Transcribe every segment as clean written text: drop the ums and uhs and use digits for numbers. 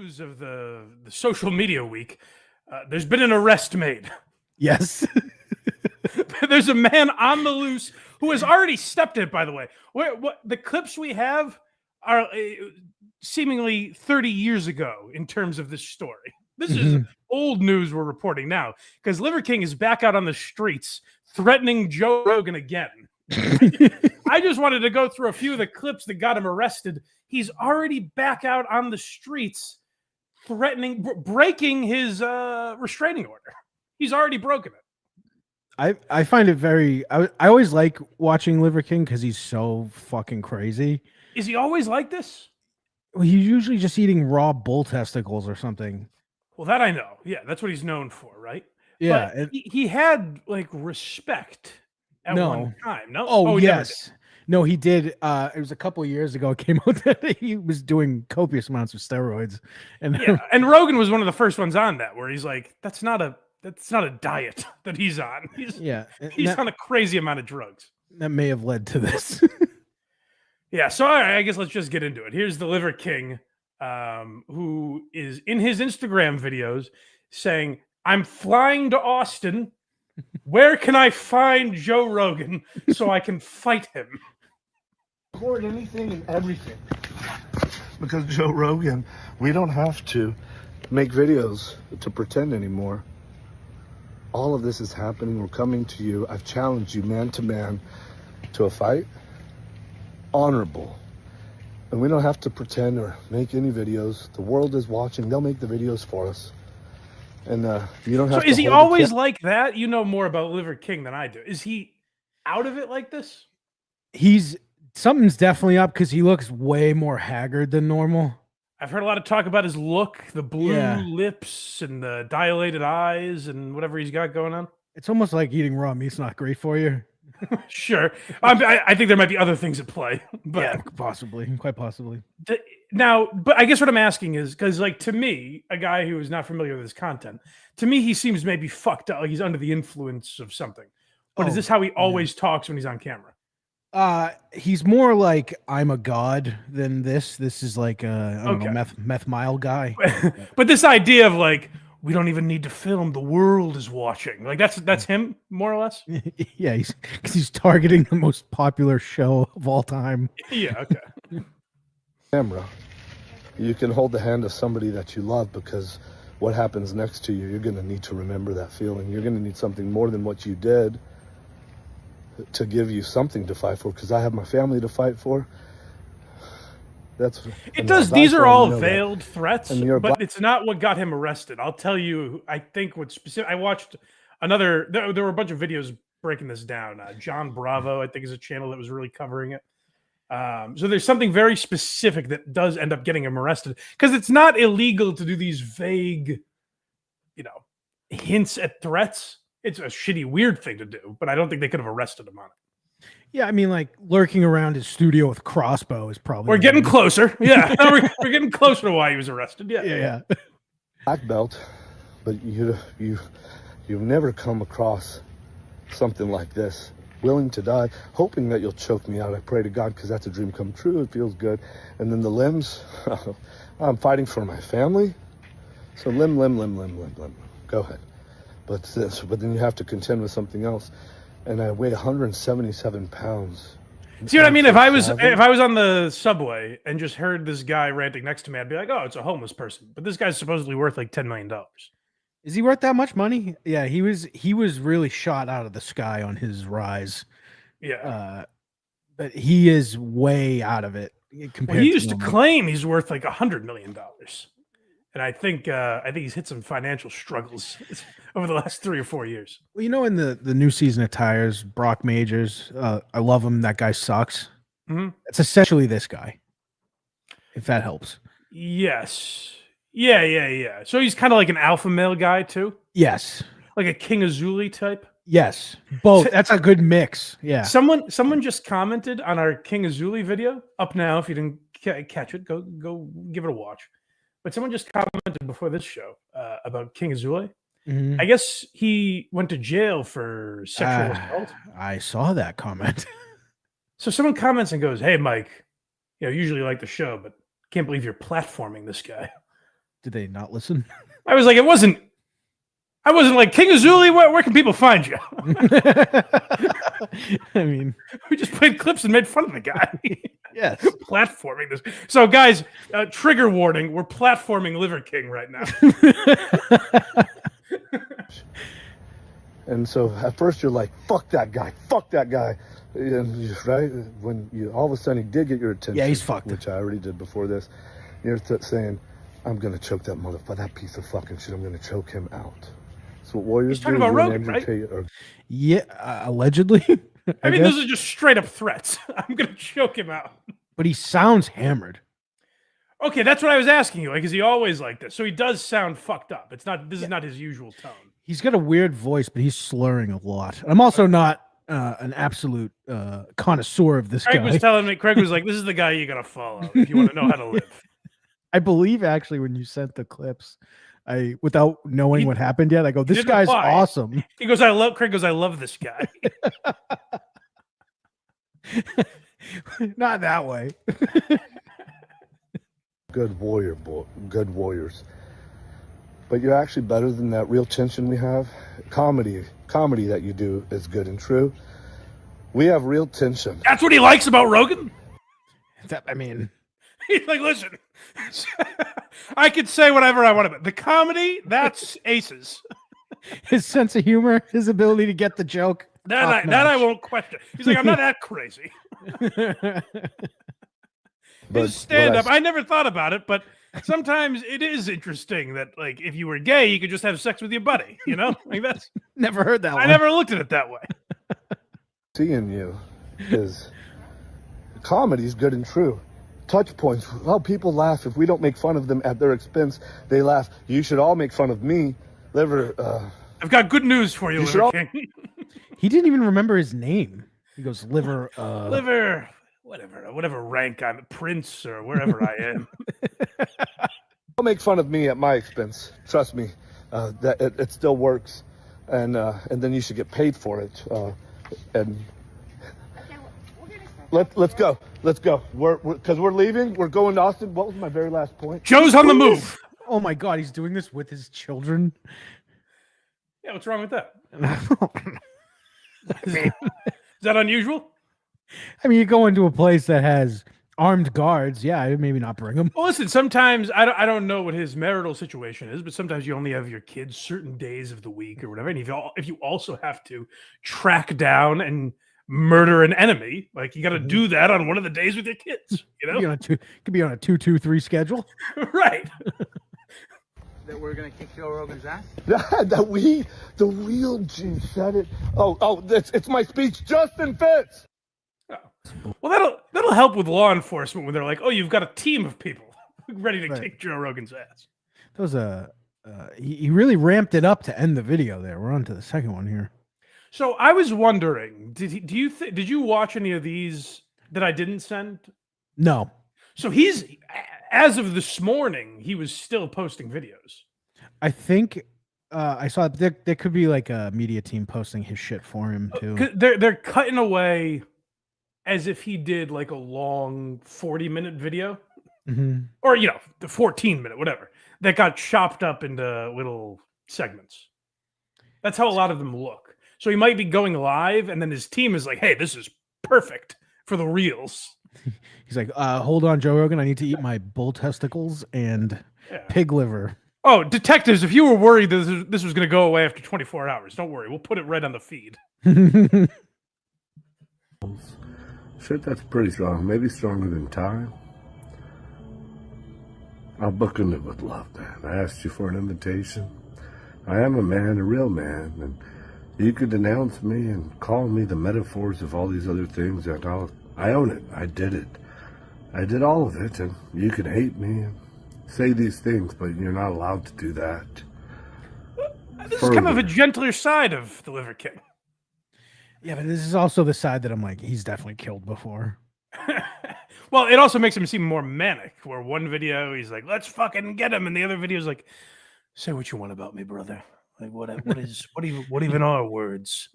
news of the social media week, there's been an arrest made. Yes. There's a man on the loose who has already stepped it, by the way. What the clips we have are seemingly 30 years ago in terms of this story. This is old news we're reporting now because Liver King is back out on the streets threatening Joe Rogan again. I just wanted to go through a few of the clips that got him arrested. He's already back out on the streets threatening, breaking his restraining order. He's already broken it. I find it very. I always like watching Liver King because he's so fucking crazy. Is he always like this? Well, he's usually just eating raw bull testicles or something. Well, that I know. Yeah, that's what he's known for, right? Yeah, but he had like respect at one time. No. Oh yes. No, he did. It was a couple of years ago. It came out that he was doing copious amounts of steroids, and and Rogan was one of the first ones on that, where he's like, "That's not a diet that he's on. He's on a crazy amount of drugs." That may have led to this. Yeah. So I guess let's just get into it. Here's the Liver King, who is in his Instagram videos saying, "I'm flying to Austin. Where can I find Joe Rogan so I can fight him?" Record anything and everything. Because Joe Rogan, we don't have to make videos to pretend anymore. All of this is happening. We're coming to you. I've challenged you man to man to a fight. Honorable. And we don't have to pretend or make any videos. The world is watching. They'll make the videos for us. And you don't have to. So is he always like that? You know more about Liver King than I do. Is he out of it like this? Something's definitely up because he looks way more haggard than normal. I've heard a lot of talk about his look, the blue lips and the dilated eyes and whatever he's got going on. It's almost like eating raw meat's not great for you. Sure. I think there might be other things at play. But yeah, quite possibly. Now, but I guess what I'm asking is, because like to me, a guy who is not familiar with his content, to me, he seems maybe fucked up. Like he's under the influence of something. But is this how he always talks when he's on camera? He's more like I'm a god than this. This is like I don't know, meth mile guy. But this idea of like, we don't even need to film, the world is watching. Like that's him, more or less. Yeah, he's targeting the most popular show of all time. Yeah, okay. Camera. You can hold the hand of somebody that you love, because what happens next to you, you're going to need to remember that feeling. You're going to need something more than what you did to give you something to fight for, because I have my family to fight for. These are all veiled threats, but it's not what got him arrested. I'll tell you, I think what's specific. I watched there were a bunch of videos breaking this down. John Bravo, I think, is a channel that was really covering it. So there's something very specific that does end up getting him arrested, because it's not illegal to do these vague, hints at threats. It's a shitty, weird thing to do, but I don't think they could have arrested him on it. Yeah, I mean, like lurking around his studio with crossbow is probably. We're getting closer. Yeah, we're getting closer to why he was arrested. Yeah. Black belt, but you've never come across something like this. Willing to die, hoping that you'll choke me out. I pray to God, because that's a dream come true. It feels good. And then the limbs, I'm fighting for my family. So limb. Go ahead. But then you have to contend with something else. And I weigh 177 pounds. See what I mean? If I was on the subway and just heard this guy ranting next to me, I'd be like, "Oh, it's a homeless person." But this guy's supposedly worth like $10 million. Is he worth that much money? Yeah, he was really shot out of the sky on his rise. Yeah, but he is way out of it. He used to claim he's worth like $100 million. And I think he's hit some financial struggles over the last 3 or 4 years. Well, in the new season of Tires, Brock Majors, I love him. That guy sucks. Mm-hmm. It's essentially this guy, if that helps. Yes. Yeah. So he's kind of like an alpha male guy too? Yes. Like a King Azuli type? Yes. Both. That's a good mix. Yeah. Someone just commented on our King Azuli video. Up now, if you didn't catch it, go give it a watch. But someone just commented before this show about King Azuli. Mm-hmm. I guess he went to jail for sexual assault. I saw that comment. So someone comments and goes, "Hey, Mike, usually like the show, but can't believe you're platforming this guy." Did they not listen? I was like, I wasn't like, King Azuli, where can people find you? I mean, We just played clips and made fun of the guy. yes. Platforming this. So, guys, trigger warning: we're platforming Liver King right now. And so at first you're like, fuck that guy. And right when you all of a sudden he did get your attention. Yeah, he's fucked. Which I already did before this. You're saying, I'm gonna choke that motherfucker, that piece of fucking shit. I'm gonna choke him out. So what warriors He's talking do, about you Rogan, right? agitate or- Yeah, allegedly. I mean, guess. those are just straight up threats. I'm gonna choke him out. But he sounds hammered. Okay, that's what I was asking you. Like, is he always like this? So he does sound fucked up. It's not. This is not his usual tone. He's got a weird voice, but he's slurring a lot. I'm also not an absolute connoisseur of this Craig guy. was telling me. Craig was like, "This is the guy you gotta follow if you want to know how to live." I believe actually when you sent the clips, without knowing what happened yet, I go, "This didn't guy's reply. awesome." He goes, "I love." Craig goes, "I love this guy." Not that way. good warriors. But you're actually better than that real tension we have. Comedy that you do is good and true. We have real tension. That's what he likes about Rogan. I mean, He's like, listen, I could say whatever I want about the comedy. That's aces. his sense of humor, his ability to get the joke. That I won't question. He's like, I'm not that crazy. But His stand up. I never thought about it, but sometimes it is interesting that, like, if you were gay, you could just have sex with your buddy. You know, like that's. Never heard that one. I never looked at it that way. Seeing you is comedy's good and true. Touch points. How people laugh if we don't make fun of them at their expense. They laugh. You should all make fun of me. Liver. I've got good news for you, Liver King. He didn't even remember his name. He goes, Liver. Liver. Whatever rank I'm Prince or wherever I am. Don't make fun of me at my expense. Trust me, that it still works, and then you should get paid for it. And let's go. Because we're leaving. We're going to Austin. What was my very last point? Joe's on the move. Oh my God, he's doing this with his children. Yeah, what's wrong with that? Is that unusual? I mean, you go into a place that has armed guards. Yeah, maybe not bring them. Well, listen, sometimes I don't know what his marital situation is, but sometimes you only have your kids certain days of the week or whatever. And if you also have to track down and murder an enemy, like you got to do that on one of the days with your kids, you know? Could be on a 2-2-3 schedule. Right. That we're gonna kick Joe Rogan's ass? The real G said it. It's my speech. Justin Fitz. Oh. Well, that'll help with law enforcement when they're like, oh, you've got a team of people ready to kick Joe Rogan's ass. That was he really ramped it up to end the video there. We're on to the second one here. So I was wondering, did you watch any of these that I didn't send? No. So he's, as of this morning, he was still posting videos. I think I saw there could be like a media team posting his shit for him too. They're cutting away as if he did like a long 40-minute video, or the 14-minute, whatever, that got chopped up into little segments. That's how a lot of them look. So he might be going live, and then his team is like, "Hey, this is perfect for the reels." He's like, "Hold on, Joe Rogan, I need to eat my bull testicles and pig liver." Oh, detectives, if you were worried that this was going to go away after 24 hours, don't worry. We'll put it right on the feed. Shit, that's pretty strong. Maybe stronger than time. I'll book it with love, man. I asked you for an invitation. I am a man, a real man, and you could denounce me and call me the metaphors of all these other things, and I own it. I did it. I did all of it, and you can hate me and say these things, but you're not allowed to do that. This is kind of a gentler side of the Liver King. Yeah, but this is also the side that I'm like, he's definitely killed before. Well, it also makes him seem more manic, where one video he's like, let's fucking get him, and the other video is like, say what you want about me, brother. Like, what even are words?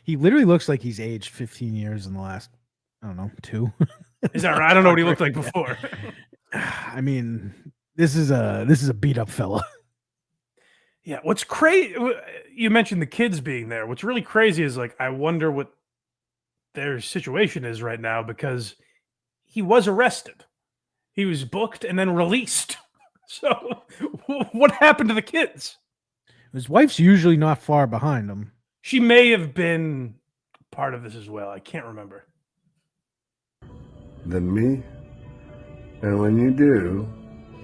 He literally looks like he's aged 15 years in the last, I don't know, 2. Is that right? I don't know what he looked like before. I mean, This is a beat up fella. Yeah, what's crazy? You mentioned the kids being there. What's really crazy is like I wonder what their situation is right now because he was arrested, he was booked, and then released. So, what happened to the kids? His wife's usually not far behind him. She may have been part of this as well. I can't remember. Than me. And when you do,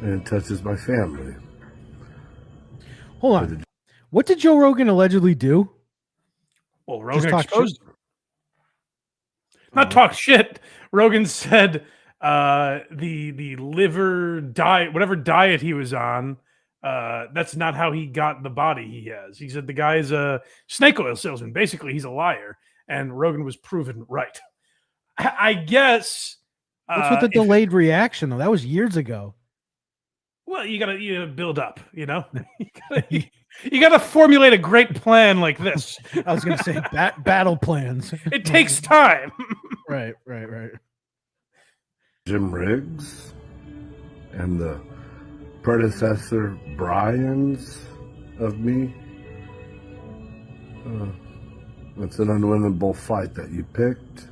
it touches my family. Hold on. What did Joe Rogan allegedly do? Well, Rogan talk exposed him. Not talk shit. Rogan said the liver diet, whatever diet he was on, that's not how he got the body he has. He said the guy's a snake oil salesman. Basically, he's a liar, and Rogan was proven right. I guess. What's with the delayed reaction though? That was years ago. Well, you gotta build up, you know. You gotta formulate a great plan like this. I was gonna say battle plans. It takes time. Right. Jim Riggs and the predecessor Bryans of me. It's an unwinnable fight that you picked.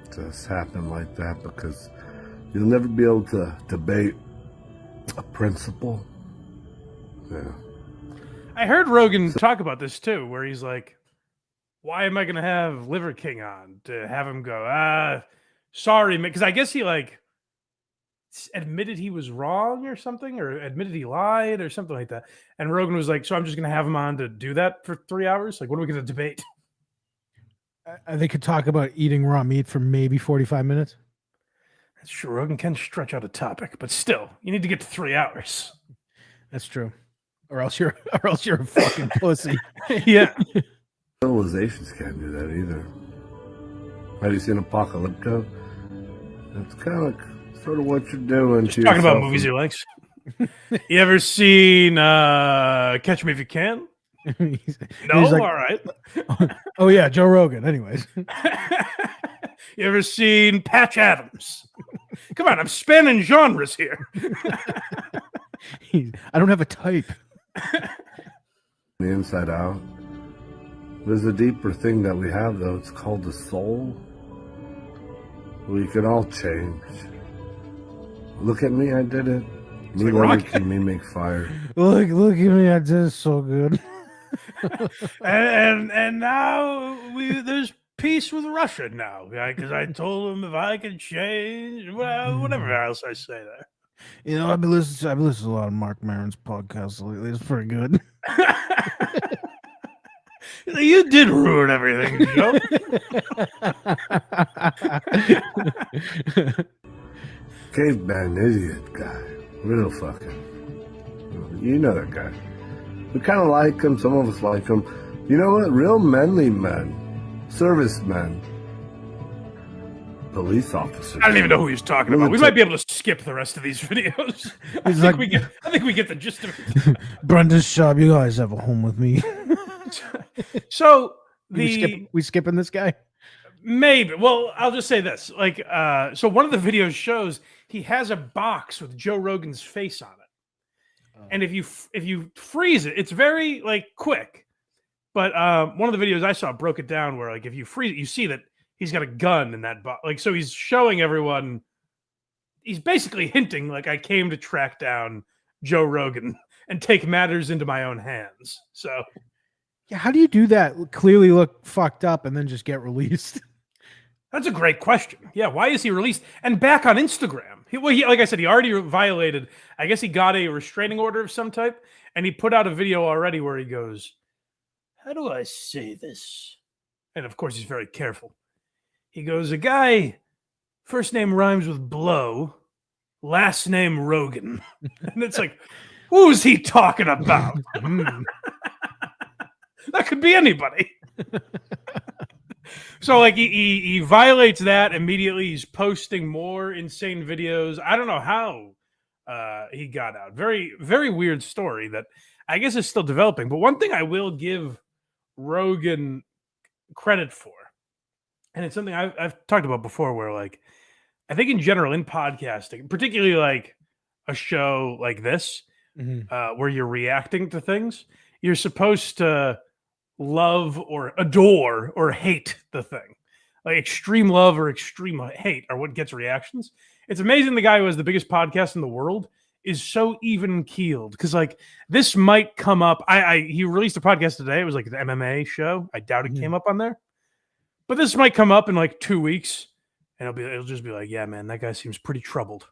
It just happened like that because you'll never be able to debate a principle. Yeah. I heard Rogan talk about this too, where he's like, why am I going to have Liver King on to have him go, sorry, because I guess he like admitted he was wrong or something, or admitted he lied or something like that. And Rogan was like, so I'm just going to have him on to do that for 3 hours? Like, what are we going to debate? They could talk about eating raw meat for maybe 45 minutes. That's true. Rogan can stretch out a topic, but still, you need to get to 3 hours. That's true. Or else you're a fucking pussy. Yeah. Civilizations can't do that either. Have you seen Apocalypto? That's kind of sort of what you're doing. Just talking about movies he likes. You ever seen Catch Me If You Can? No, like, all right. Oh yeah, Joe Rogan. Anyways, you ever seen Patch Adams? Come on, I'm spanning genres here. I don't have a type. The inside out. There's a deeper thing that we have, though. It's called the soul. We can all change. Look at me, I did it. Me like me make fire. Look at me, I did it so good. and now there's peace with Russia now, because I told him if I could change, well, whatever else I say there. You know, I've been listening to a lot of Mark Maron's podcasts lately. It's pretty good. You did ruin everything, Joe. Caveman idiot guy. Real fucking. You know that guy. We kind of like him. Some of us like him. You know what? Real manly men. Servicemen. Police officers. I don't even know who he's talking about. We might be able to skip the rest of these videos. I think we get the gist of it. Brendan's shop. You guys have a home with me. So we skipping this guy? Maybe. Well, I'll just say this. Like, so one of the videos shows he has a box with Joe Rogan's face on it. And if you freeze it, it's very like quick. But one of the videos I saw broke it down where like if you freeze it, you see that he's got a gun in that box. Like, so he's showing everyone, he's basically hinting like I came to track down Joe Rogan and take matters into my own hands. So yeah, how do you do that? Clearly look fucked up and then just get released. That's a great question. Yeah, why is he released and back on Instagram? He, like I said, he already violated. I guess he got a restraining order of some type, and he put out a video already where he goes, "How do I say this?" And of course, he's very careful. He goes, "A guy, first name rhymes with blow, last name Rogan," and it's like, who's he talking about? That could be anybody. So like he violates that immediately. He's posting more insane videos. I don't know how he got out. Very, very weird story that I guess is still developing. But one thing I will give Rogan credit for, and it's something I've talked about before, where like I think in general in podcasting, particularly like a show like this, Mhm. where you're reacting to things, you're supposed to love or adore or hate the thing. Like extreme love or extreme hate are what gets reactions. It's amazing the guy who has the biggest podcast in the world is so even keeled because like this might come up. He released a podcast today. It was like the MMA show. I doubt it came up on there, but this might come up in like 2 weeks, and it'll just be like, yeah, man, that guy seems pretty troubled.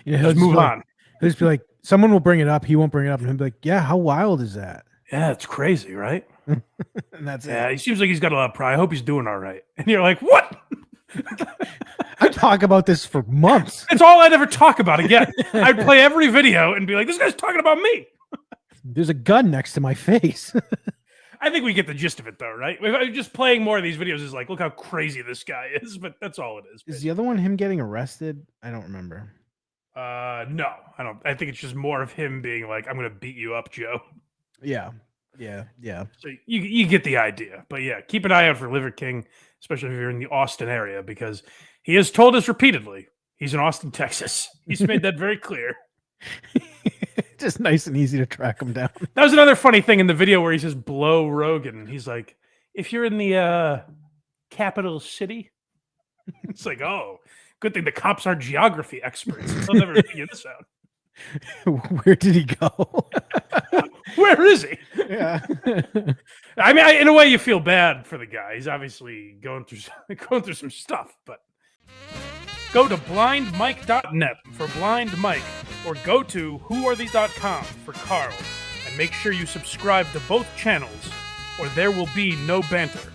You know, Just move on. He'll just be like, someone will bring it up. He won't bring it up, and he'll be like, "Yeah, how wild is that?" Yeah, it's crazy, right? And that's Yeah, it. he seems like he's got a lot of pride. I hope he's doing all right. And you're like, what? I talk about this for months. It's all I'd ever talk about again. I'd play every video and be like, this guy's talking about me. There's a gun next to my face. I think we get the gist of it, though, right? Just playing more of these videos is like, look how crazy this guy is. But that's all it is. Is the other one him getting arrested? I don't remember. No, I don't. I think it's just more of him being like, I'm going to beat you up, Joe. Yeah. So you get the idea. But yeah, keep an eye out for Liver King, especially if you're in the Austin area, because he has told us repeatedly he's in Austin, Texas. He's made that very clear. Just nice and easy to track him down. That was another funny thing in the video where he says blow Rogan. He's like, if you're in the capital city, it's like, oh, good thing the cops aren't geography experts. They'll never figure this out. Where did he go? Where is he? Yeah. I mean, in a way, you feel bad for the guy. He's obviously going through some stuff. But go to blindmike.net for Blind Mike, or go to whoarethese.com for Carl, and make sure you subscribe to both channels, or there will be no banter.